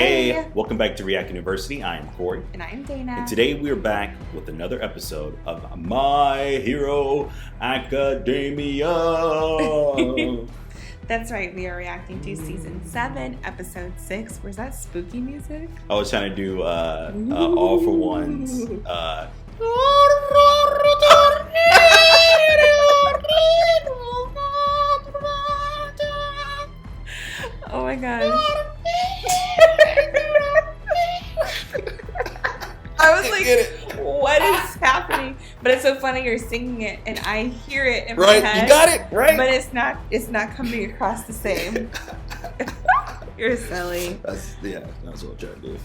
Hey, welcome back to React University. I am Corey. And I am Dana. And today we are back with another episode of My Hero Academia. That's right, we are reacting to Season 7, Episode 6. Where's that spooky music? I was trying to do All for One's. Oh my gosh. I was like, what is happening? But it's so funny you're singing it and I hear it in my head. You got it, right? But it's not coming across the same. You're silly. That's what I'm trying to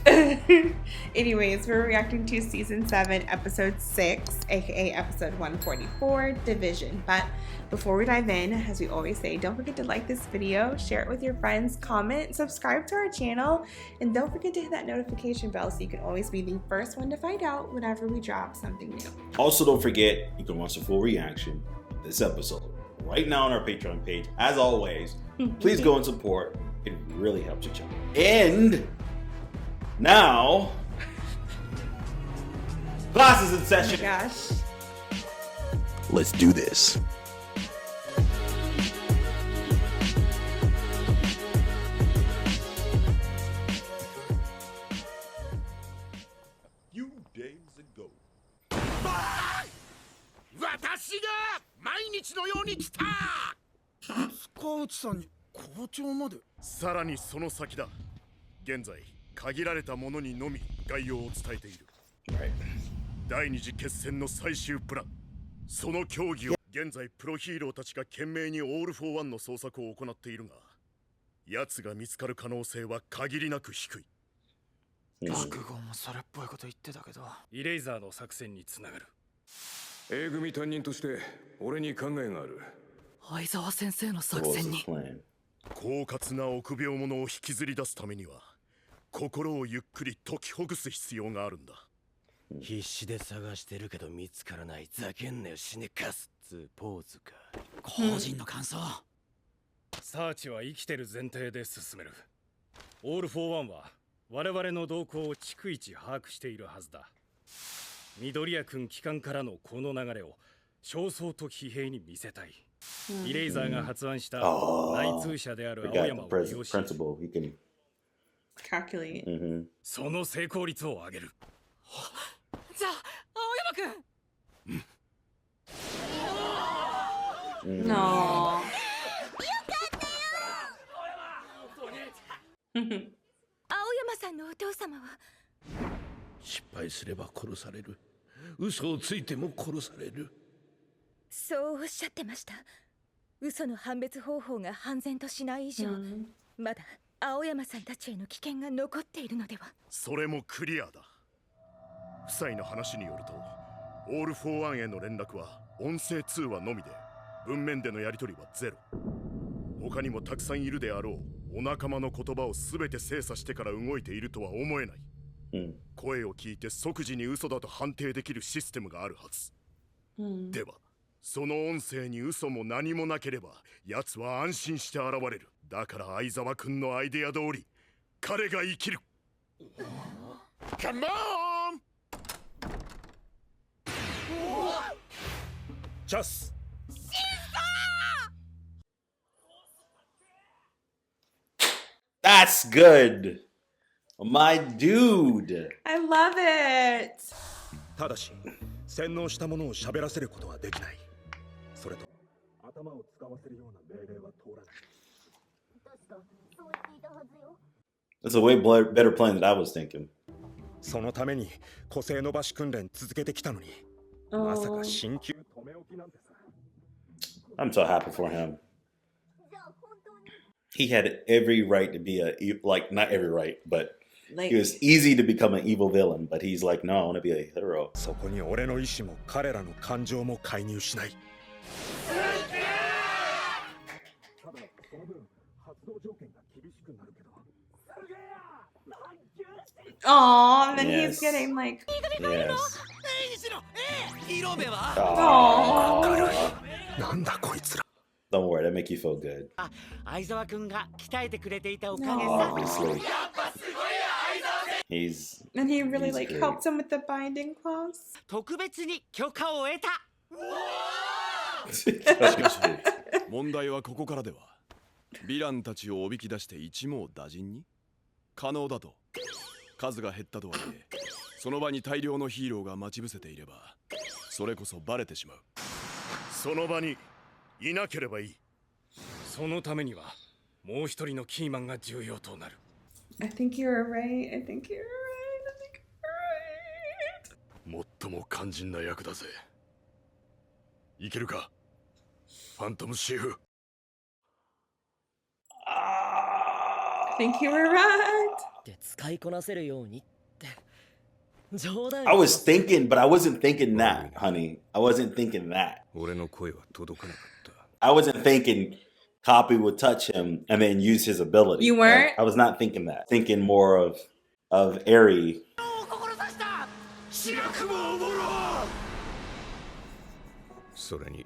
do. Anyways, we're reacting to Season 7, Episode 6, aka Episode 144, Division. But before we dive in, as we always say, don't forget to like this video, share it with your friends, comment, subscribe to our channel, and don't forget to hit that notification bell so you can always be the first one to find out whenever we drop something new. Also, don't forget, you can watch the full reaction of this episode right now on our Patreon page. As always, please go and support. It really helps your channel. And now, classes in session. Oh my gosh. Let's do this. Few days ago. 私が毎日のように来た。塚内さんに校長まで。さらにその先だ。現在限られたものにのみ概要を伝えている。第二次決戦の最終プラン。その協議を現在プロヒーローたちが懸命にオール・フォー・ワンの捜索を行っているが、奴が見つかる可能性は限りなく低い。爆豪もそれっぽいこと言ってたけど、イレイザーの作戦につながる。A 組担任として俺に考えがある。相沢先生の作戦に。狡猾な臆病者を引きずり出すためには、心をゆっくり解きほぐす必要があるんだ。必死で探してるけど見つからない。ざけんなよ死ねかすっつポーズか。個人の感想。サーチは生きてる前提で進める。オール・フォー・ワンは我々の動向を逐一把握しているはずだ。緑谷君機関からのこの流れを焦燥と疲弊に見せたい。イレイザーが発案した内通者である青山を利用し、Calculate. その成功率を上げる。じゃあ青山くん。No. 青山さんのお父様は失敗すれば殺される。嘘をついても殺される。そうおっしゃってました。嘘の判別方法が判然としない以上、まだ青山さんたちへの危険が残っているのでは。それもクリアだ。夫妻の話によると、オール・フォー・ワンへの連絡は音声通話のみで、文面でのやり取りはゼロ。他にもたくさんいるであろうお仲間の言葉を全て精査してから動いているとは思えない。声を聞いて即時に嘘だと判定できるシステムがあるはず。ではその音声に嘘も何もなければ奴は安心して現れる。だから相沢君のアイデア通り彼が生きる。カモンチャス。That's good. My dude. I love it. ただし洗脳したものを喋らせることはできない。それと頭を使わせるような命令は通らない。確かそう言っていたはずよ。 That's a way better plan than I was thinking. そのために個性伸ばし訓練続けてきたのに、まさか進級止め置きなんてさ。I'm so happy for him. He had every right to be not every right, but it was easy to become an evil villain. But he's like, no, I want to be a hero. そこに俺の意志も彼らの感情も介入しない。ただその分発動条件が厳しくなるけど。Oh, and then he's getting like. Yes. 色部は。なんだこいつら。Don't worry, that make you feel good. 相沢君が鍛えてくれていたおかげさ。 Obviously. And he really he's like great. helps him with the binding clause. 特別に許可を得た。しかし問題はここからではヴィランたちをおびき出して一網打尽に可能だと。数が減ったとはいえその場に大量のヒーローが待ち伏せていればそれこそバレてしまう。その場にいなければいい。そのためにはもう一人のキーマンが重要となる。 I think you're right. I think you're right. 最も肝心な役だぜ。いけるかファントムシーフ。 I think you were right. で使いこなせるようにって冗談。 I was thinking, but I wasn't thinking that, honey. I wasn't thinking that. 俺の声は届かなかった。 I wasn't thinking Copy would touch him and then use his ability. You weren't? I was not thinking that. Thinking more of Eri. それに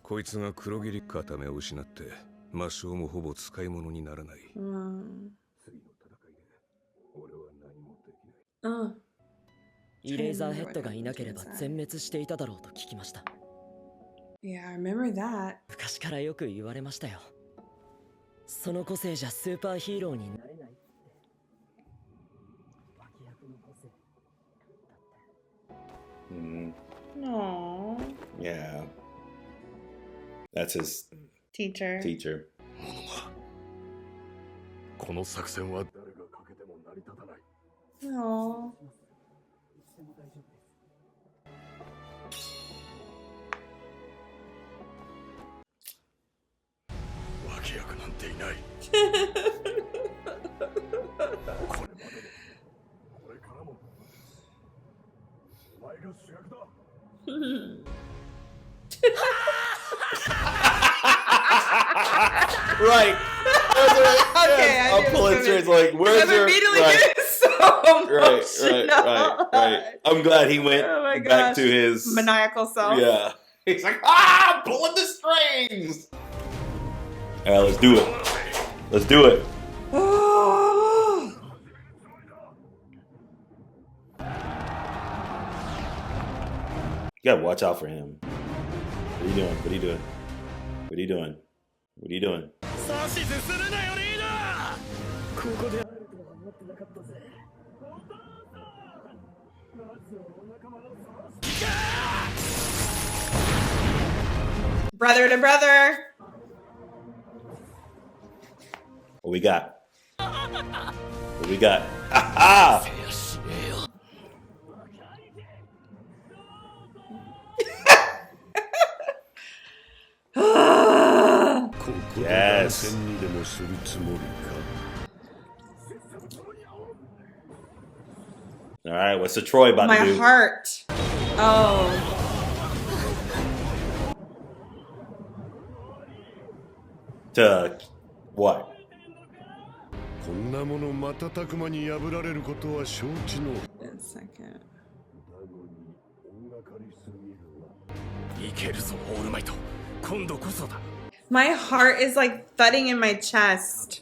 こいつが黒霧固めを失って魔性もほぼ使い物にならない。 Oh. イレーザーヘッドがいなければ全滅していただろうと聞きました。 Yeah, I remember that. 昔からよく言われましたよ。その個性じゃスーパーヒーローになれないって。脇役の個性だって。 No. Yeah. That's his Teacher. teacher. この作戦は誰がかけても成り立たない。 No. 脇役なんていない。これまでもこれからもお前が主役だ。 Right. Okay, I I'm knew it was pulling gonna strings be- like, where's I'm your immediately right, getting so emotional. right. I'm glad he went Oh my back gosh. to his Maniacal self. Yeah. He's like, I'm pulling the strings. All right, let's do it. Let's do it. You gotta watch out for him. What are you doing? What are you doing? What are you doing? What are you doing? 指図するなよリーダー。ここで会えるとは思ってなかったぜ。 Brother to brother. What we got? What we got? Ha Yes. 戦にでもするつもりか。 All right, what's the Troy about My to do? heart. Oh. To what? こんなもの瞬く間に破られることは承知の。 One second. いけるぞオールマイト。今度こそだ。 My heart is like thudding in my chest.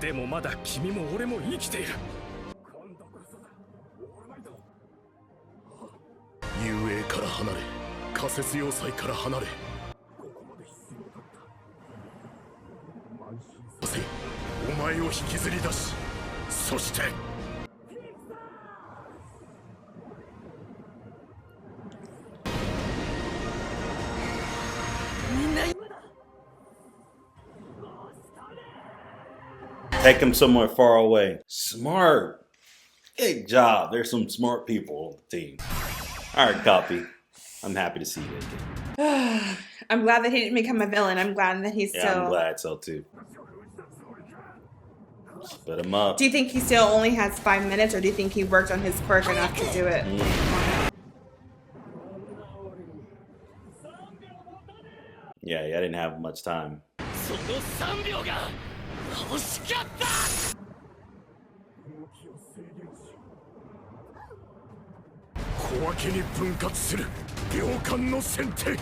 でもまだ君も俺も生きている。遊泳から離れ、仮設要塞から離れ。お前を引きずり出し、そして。 Take him somewhere far away. Smart. Good job. There's some smart people on the team. All right, Copy. I'm happy to see you again. I'm glad that he didn't become a villain. I'm glad that he's Yeah, still. I'm glad so too. Split him up. Do you think he still only has 5 minutes, or do you think he worked on his quirk enough to do it? Yeah, I didn't have much time. その3秒が欲しかった。 小分けに分割する秒間の先手。お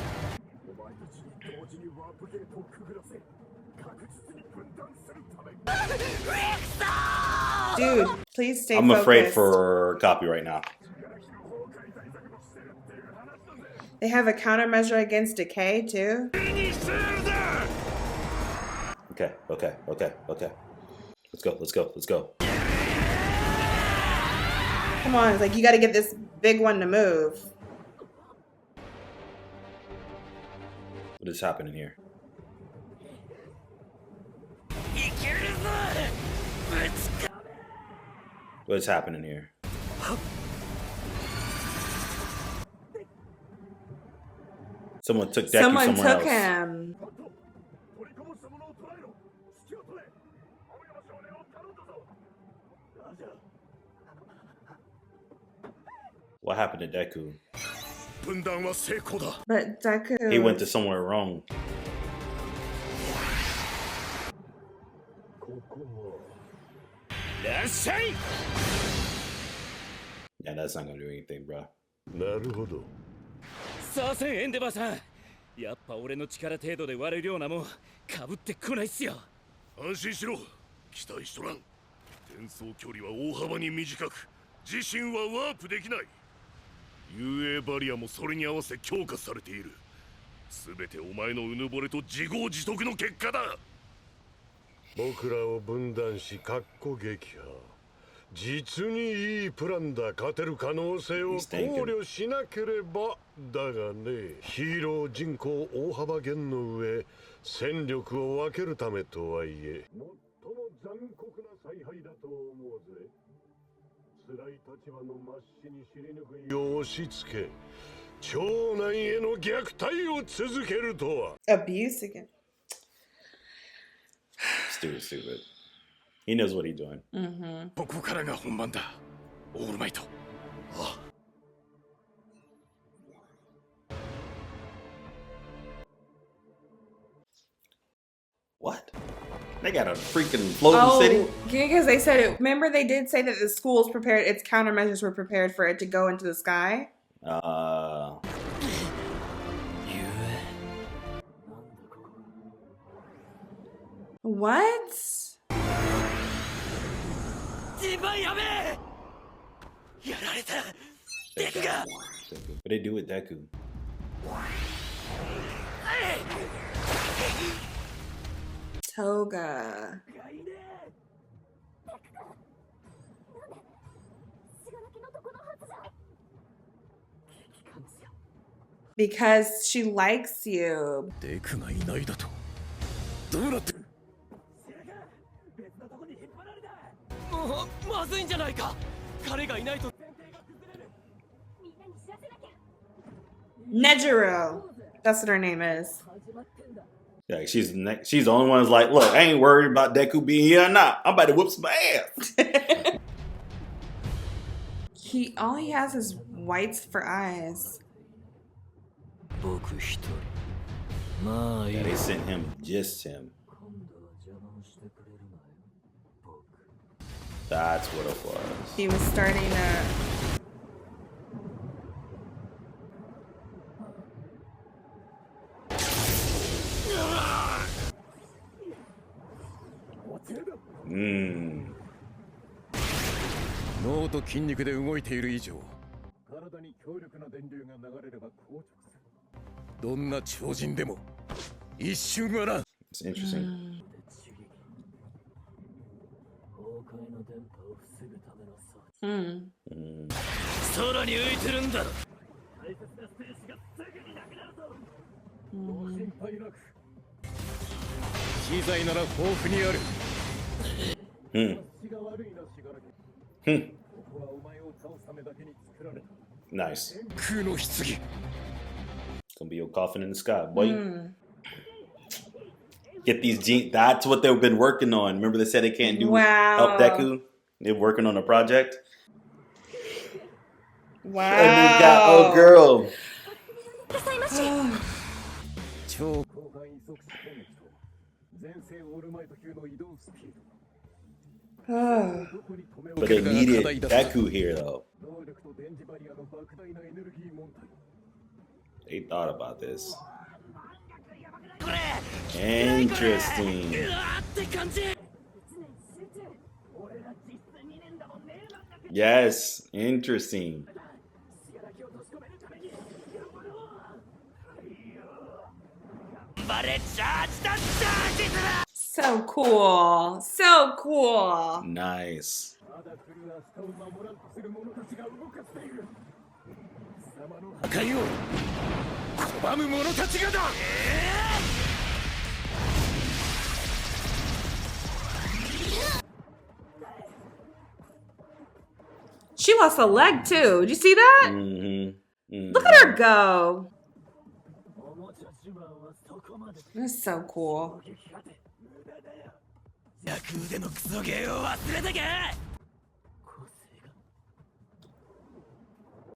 前たちに同時にワープゲートをくぐらせ確実に分断するため。ウィクサー Dude, please stay I'm focused. afraid for copyright now. They have a countermeasure against decay, too. Okay. Let's go. Come on, it's like you gotta get this big one to move. What is happening here? What is happening here? Someone took Deku Someone somewhere took else. him. What happened to Deku? 分断は成功だ。 But Deku. He went to somewhere wrong. Yeah, that's not gonna do anything, bro. なるほど。さあせんエンデバーさん、やっぱ俺の力程度で割れるようなもんかぶってこないっすよ。安心しろ。期待しとらん。転送距離は大幅に短く、自身はワープできない。遊泳バリアもそれに合わせ強化されている。すべてお前のうぬぼれと自業自得の結果だ。僕らを分断し、かっこ撃破。実にいいプランだ。勝てる可能性を考慮しなければ。だがね、ヒーロー人口大幅減の上、戦力を分けるためとはいえ、最も残酷な采配だと思うぜ。辛い立場の末子に知りぬくよう押し付け、長男への虐待を続けるとは。Abuse again. Stupid. He knows what he's doing. ここからが本番だ。オールマイト。ああ。What? They got a freaking floating city? Because they said it. Remember, they did say that the school's prepared, its countermeasures were prepared for it to go into the sky? What? What they do with Deku? Toga. Because she likes you. デクがいないだと。どうなってる？もうまずいんじゃないか。彼がいないと。Nejiro. That's what her name is. Yeah, she's the only one who's like, look, I ain't worried about Deku being here or not. I'm about to whoop some ass. All he has is whites for eyes. Yeah, they sent him, just him. That's what it was. He was starting to... Mmm. 脳と筋肉で動いている以上、体に強力な電流が流れれば硬直する。どんな超人でも一瞬はな。It's interesting. 空に浮いてるんだ。ご心配なく。機材なら豊富にある。Nice. 空の棺。 Gonna be your coffin in the sky, boy. Get these jeans. That's what they've been working on. Remember they said they can't do help Deku? They're working on a project. Wow. And they got oh girl. But they needed Deku here though. They thought about this. Interesting. Yes, interesting. So cool. So cool. Nice. She lost a leg too. Did you see that? Mm-hmm. Look at her go. That's so cool.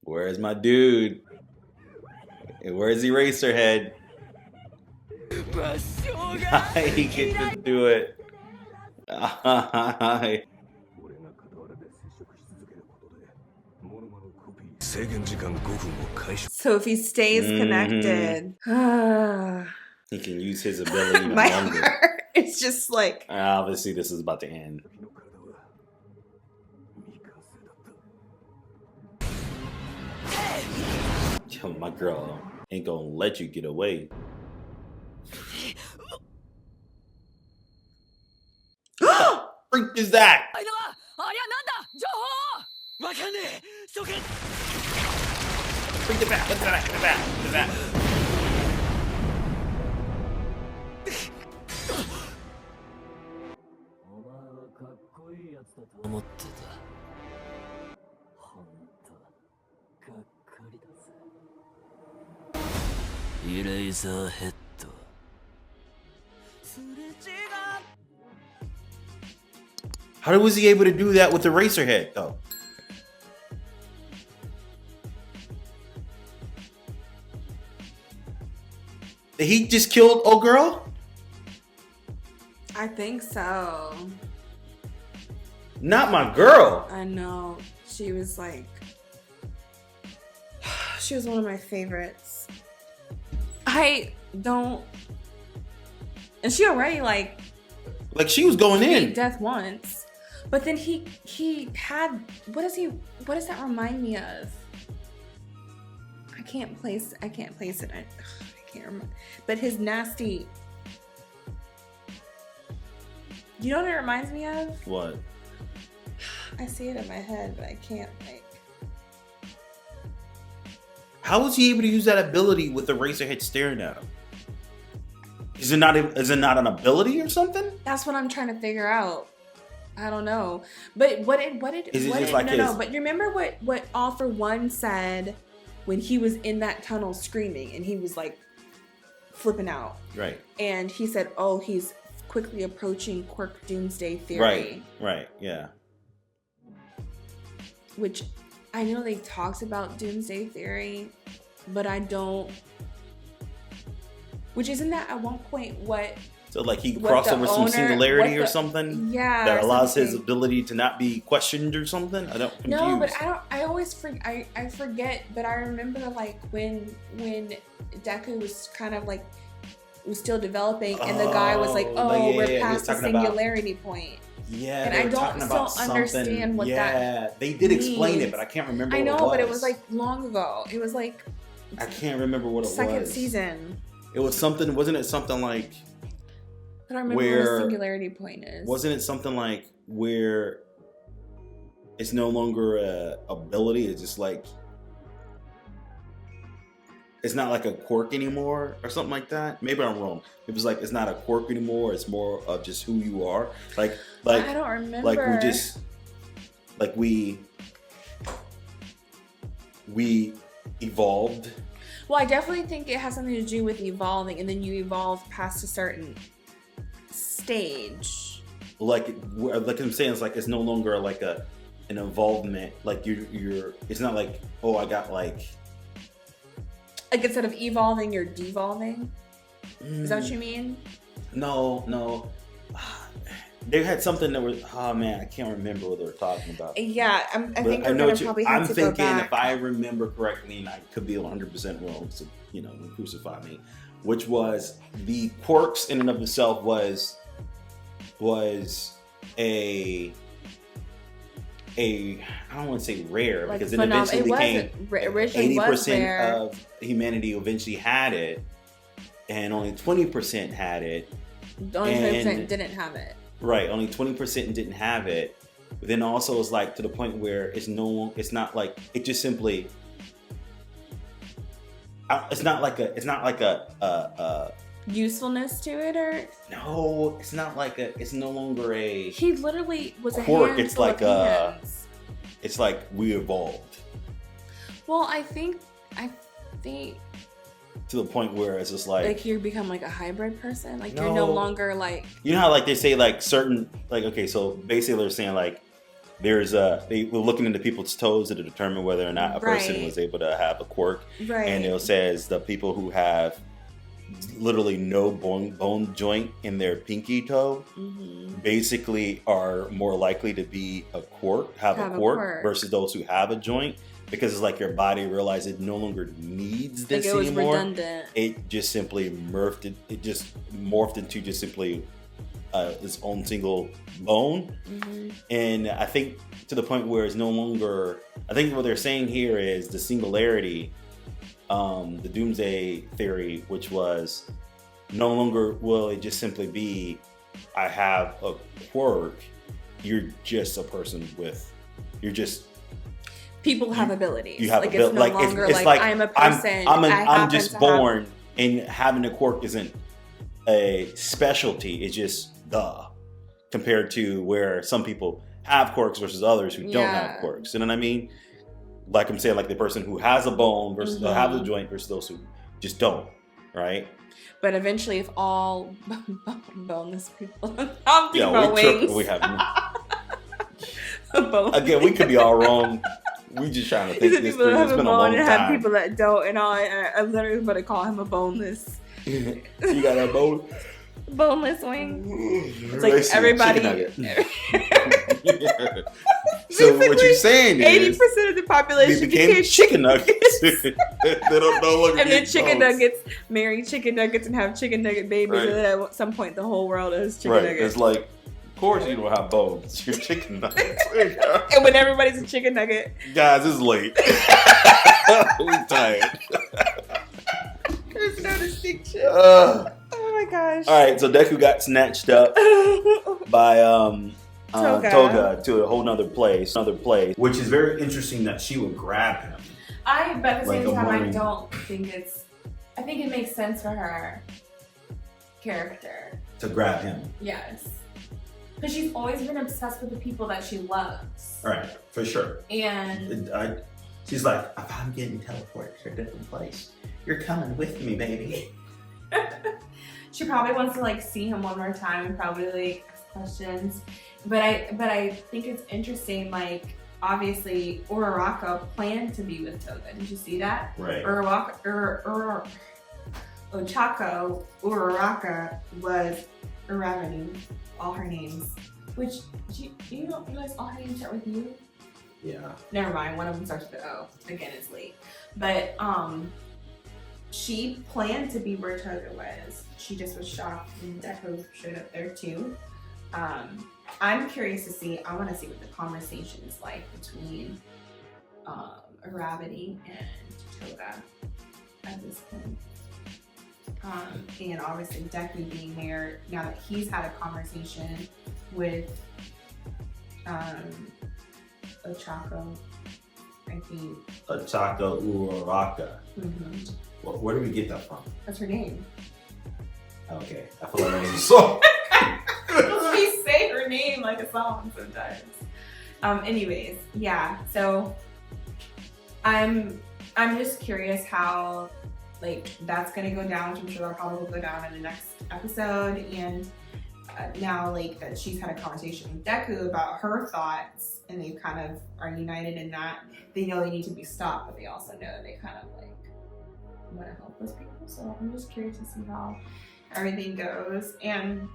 Where's my dude? Where's Eraserhead? He gets to do it. So if he stays connected, he can use his ability even my longer. heart is just like. Obviously, this is about to end. Yo, my girl ain't gonna let you get away. Freak is that? Freak the back, look at that, look at that, look at that. How was he able to do that with the Eraserhead, though? Did he just kill old girl? I think so. Not my girl. I know. She was like. She was one of my favorites. I don't. And she already like she was going in. beat death once. But then he had what does that remind me of? I can't place it. I can't remember. But his nasty. You know what it reminds me of? What? I see it in my head, but I can't like. How was he able to use that ability with the Eraserhead staring at him? Is it not an ability or something? That's what I'm trying to figure out. I don't know. But what did but you remember what All For One said when he was in that tunnel screaming and he was like flipping out. Right. And he said, "Oh, he's quickly approaching Quirk Doomsday Theory." Right, yeah. Which I know they talked about Doomsday Theory, but I don't. Which isn't that at one point what? So like he crossed over some singularity or something? Yeah. That allows his ability to not be questioned or something? I don't confused. No, but I always I forget, but I remember like when Deku was kind of like was still developing and the guy was like, we're past the singularity point. Yeah, and I don't still understand what that. Yeah, they did explain means. it, but I can't remember. I know, what it was. but it was like long ago. It was like I can't remember what it was. Second season. It was something. Wasn't it something like? I don't remember what the singularity point is. Wasn't it something like where it's no longer a ability? It's just like it's not like a quirk anymore or something like that. Maybe I'm wrong. It was like it's not a quirk anymore. It's more of just who you are. Like I don't remember. Like we just like we evolved. Well, I definitely think it has something to do with evolving, and then you evolve past a certain stage. Like I'm saying, it's like it's no longer like an involvement. Like you're. It's not like I got like instead of evolving, you're devolving. Is that what you mean? No. They had something that was. Oh man, I can't remember what they were talking about. Yeah, I think we're gonna probably have to go back. I'm thinking if I remember correctly, and I could be 100% wrong, so crucify me. Which was the quirks in and of itself was a I don't want to say rare, Like, because it eventually became originally 80% of humanity eventually had it, and only 20% had it. Only 20% and- didn't have it. Right, only 20% didn't have it. But then also it's like to the point where it's not like it just simply. It's not like a Usefulness to it, or no. It's not like it's no longer a. he literally was a Quirk, handful it's like of hands. It's like we evolved Well, I think to the point where it's just like you become like a hybrid person. Like No. you're no longer like you know how like they say like certain like okay, so basically they're saying like they were looking into people's toes to determine whether or not a person Right. was able to have a quirk, right. and it says the people who have literally no bone joint in their pinky toe Mhm. basically are more likely to be have a quirk versus those who have a joint, because it's like your body realized it no longer needs this Like it was anymore. redundant. It just simply morphed into just simply its own single bone. Mhm. And I think to the point where it's no longer, I think what they're saying here is the singularity, the doomsday theory, which was no longer will it just simply be, I have a quirk, you're just a person you're just, People have abilities. you have like ability. it's no Like longer it's like I'm a person. I'm happen just to have- born, and having a quirk isn't a specialty. It's just compared to where some people have quirks versus others who don't have Yeah. quirks. You know what I mean? Like I'm saying, like the person who has a bone versus Mhm. have a joint versus those who just don't. Right? But eventually, if all boneless people, I'm thinking Yeah, about wings. we have. Bone- Again, we could be all wrong. We just trying to These think are this people through. that It's have a been a bone long and have time. people that don't, and I'm literally going to call him a boneless, You got a bone? boneless wing. It's It's like everybody. So what you're saying is 80% of the population they became chicken nuggets. They don't no longer And then get chicken bones. nuggets marry chicken nuggets and have chicken nugget babies, Right. and then at some point the whole world is chicken Right. nuggets. It's like, of course you don't have bones. You're chicken nuggets. And when everybody's a chicken nugget, Guys, it's late. We tired. there's no distinction. Uh, Oh my gosh. all right, so Deku got snatched up by Toga to a whole nother place, which is very interesting that she would grab him. but at the Like same a time, I morning. don't think I think it makes sense for her character. To grab him. Yes. Because she's always been obsessed with the people that she loves. All right, for sure. And She's like, if I'm getting teleported to a different place, you're coming with me, baby. she probably wants to like see him one more time and probably like ask questions. But I think it's interesting, like obviously Uraraka planned to be with Toga. Did you see that? Right. Ochako Uraraka was Uravani, all her names. Which you don't realize all her names start with U? Yeah. Never mind, one of them starts with the O. Again, it's late. But she planned to be where Toga was. She just was shocked when Deku showed up there too. I'm curious to see, I want to see what the conversation is like between Uravani and Toga at this point. And obviously Deku being there, now that he's had a conversation with Ochako, I think. Ochako Uraraka. Mm-hmm. Where do we get that from? That's her name. Okay, I feel like that was so. We say her name like a song sometimes. Anyways, yeah. So I'm just curious how like that's gonna go down, which I'm sure that'll probably go down in the next episode. And now like that she's had a conversation with Deku about her thoughts, and they kind of are united in that they know they need to be stopped, but they also know they kind of like want to help those people. So I'm just curious to see how everything goes. And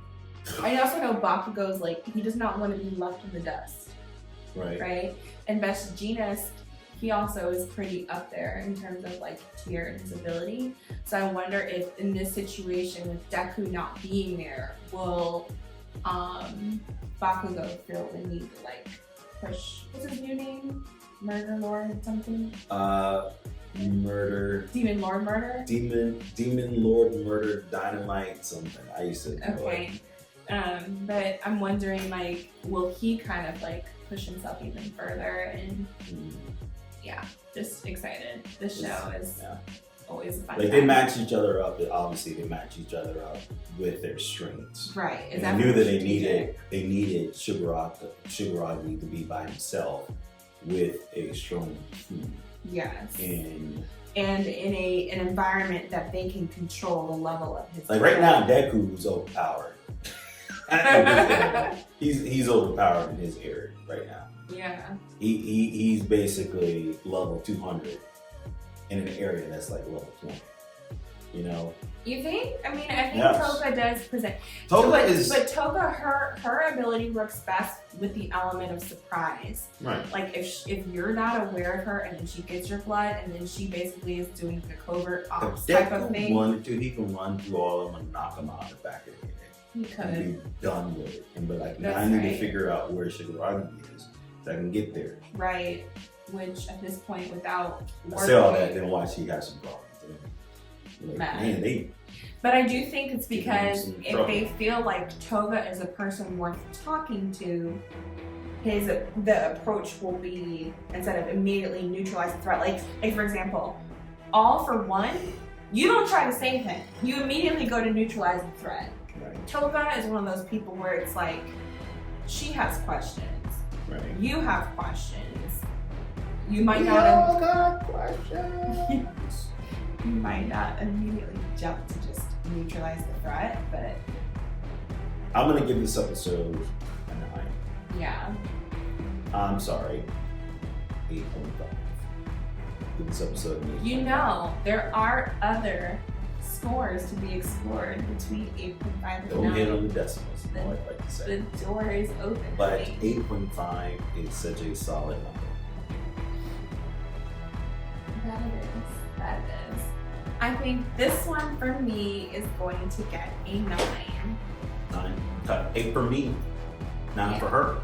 I also know Bakugo's like, he does not want to be left in the dust. Right? And Best Jeanist, he also is pretty up there in terms of like tier and his ability. So I wonder if in this situation with Deku not being there, will Bakugo feel the need to like push. What's his new name? Murder Lord something? Murder. Demon Lord Murder? Demon Lord Murder Dynamite something. I used to know Okay. But I'm wondering, like, will he kind of like push himself even further? And yeah, just excited. This show is always a fun. Like, they match each other up. Obviously, they match each other up with their strengths. Right. And they knew that they needed Shigaraki to be by himself with a strong team. Yes. And in an environment that they can control the level of his. Like right now, Deku's overpowered. he's overpowered in his area right now. Yeah. He's basically level 200 in an area that's like level 20. You know? You think? I mean, I think Yes. Toga does present. But Toga, her ability works best with the element of surprise. Right. Like if you're not aware of her and then she gets your blood and then she basically is doing the covert ops type of thing. Wanted to, he can run through all of them and knock them out the back of the head. He could. And be done with it. And be like, now That's I need right. to figure out where Shigaraki is so I can get there. Right. Which at this point, without I say all that, then watch he has some problems. Like, man, they. But I do think it's because some if trouble. they feel like Toga is a person worth talking to, the approach will be, instead of immediately neutralize the threat. Like for example, All For One, you don't try to save him. You immediately go to neutralize the threat. Right. Toga is one of those people where it's like, she has questions. Right. You have questions. You might not. got questions. You might not immediately jump to just neutralize the threat, but I'm gonna give this episode a 9. yeah. I'm sorry, 8.5. Give this episode an 8.5. You know, there are other scores to be explored between 8.5 and Don't 9. hit on the decimals, is all I'd like to say. The door is open. But honey. 8.5 is such a solid number. That it is. That it is. I think this one for me is going to get a 9. 9. 8 for me, 9 Yeah. for her.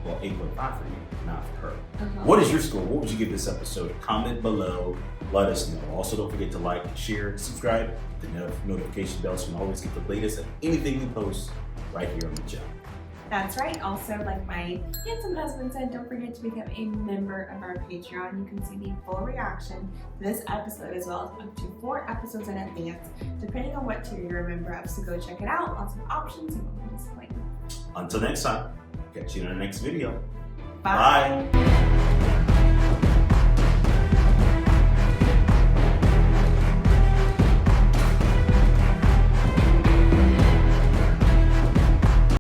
Well, 8.5 for you, 9 for her. Uh-huh. What is your score? What would you give this episode? Comment below. Let us know. Also, don't forget to like, share, subscribe. The notification bell so you can always get the latest of anything we post right here on the channel. That's right. Also, like my handsome husband said, don't forget to become a member of our Patreon. You can see the full reaction to this episode as well as up to 4 episodes in advance, depending on what tier you're a member of. So go check it out. Lots of options and won't be disappointed. Until next time, catch you in the next video. Bye. Bye.